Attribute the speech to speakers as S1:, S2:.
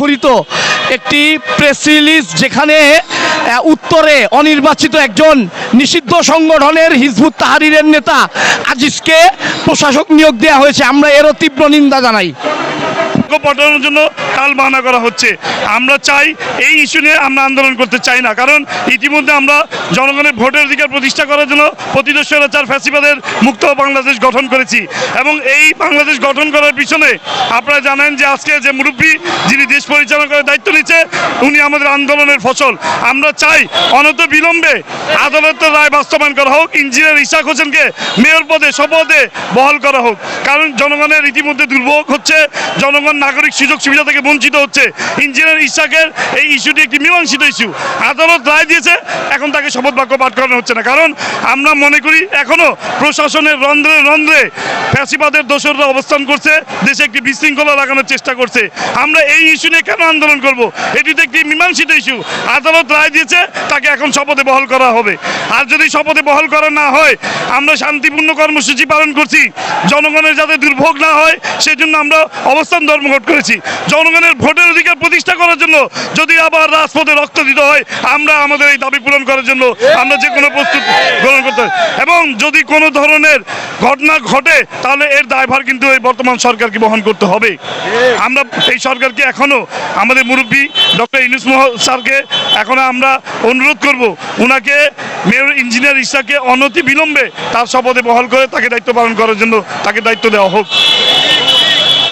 S1: স্বাক্ষরিত একটি press release, যেখানে উত্তরে অনির্বাচিত একজন নিষিদ্ধ সংগঠনের হিজবুত তাহরিরের নেতা আজিজকে প্রশাসক নিয়োগ দেওয়া হয়েছে। আমরা এরও তীব্র নিন্দা জানাই।
S2: পাঠানোর জন্য টাল বাহানা করা হচ্ছে। আমরা চাই এই ইস্যু নিয়ে আমরা আন্দোলন করতে চাই না, কারণ ইতিমধ্যে আমরা জনগণের ভোটের অধিকার প্রতিষ্ঠা করার জন্য প্রতিরোধ স্বৈরাচার ফ্যাসিবাদের মুক্ত বাংলাদেশ গঠন করেছি, এবং এই বাংলাদেশ গঠন করার পিছনে আপনারা জানেন যে আজকে যে মুরব্বী যিনি দেশ পরিচালনা করার দায়িত্ব নিচ্ছে উনি আমাদের আন্দোলনের ফসল। আমরা চাই অনত বিলম্বে আদালতের রায় বাস্তবায়ন করা হোক, ইঞ্জিনিয়ার ইশাক হোসেনকে মেয়র পদে শপথে বহাল করা হোক, কারণ জনগণের ইতিমধ্যে দুর্ভোগ হচ্ছে, জনগণ নাগরিক সুযোগ সুবিধা থেকে বঞ্চিত হচ্ছে। ইঞ্জিনিয়ার ইশাকের এই ইস্যুটি একটি মীমাংসিত ইস্যু, আদালত রায় দিয়েছে, এখন তাকে শপথ বাক্য পাঠ করানো হচ্ছে না, কারণ আমরা মনে করি এখনো প্রশাসনের রন্ধ্রে রন্ধ্রে ফ্যাসিবাদের দোসররা অবস্থান করছে, দেশে একটি বিশৃঙ্খলা লাগানোর চেষ্টা করছে। আমরা এই ইস্যু নিয়ে কেন আন্দোলন করব? এটি তো একটি মীমাংসিত ইস্যু, আদালত রায় দিয়েছে, তাকে এখন শপথে বহাল করা হবে। আর যদি শপথে বহাল করা না হয়, আমরা শান্তিপূর্ণ কর্মসূচি পালন করছি, জনগণের যাতে দুর্ভোগ না হয় সেজন্য আমরা অবস্থান ধর্মঘট করেছি। জনগণের ভোটের অধিকার প্রতিষ্ঠা করার জন্য যদি আবার রাজপথে রক্ত দিতে হয়, আমরা আমাদের এই দাবি পূরণ করার জন্য আমরা যে কোনো প্রস্তুত গ্রহণ করতে হয়, এবং যদি কোনো ধরনের ঘটনা ঘটে তাহলে এর দায়ভার কিন্তু এই বর্তমান সরকারকে বহন করতে হবে। আমরা এই সরকারকে এখনো আমাদের মুরব্বী ডক্টর ইউনূস স্যারকে এখন আমরা অনুরোধ করব, ওনাকে মেয়র ইঞ্জিনিয়ার ইশাককে অনতি বিলম্বে তার শপথে বহাল করে তাকে দায়িত্ব পালন করার জন্য তাকে দায়িত্ব দেওয়া হোক।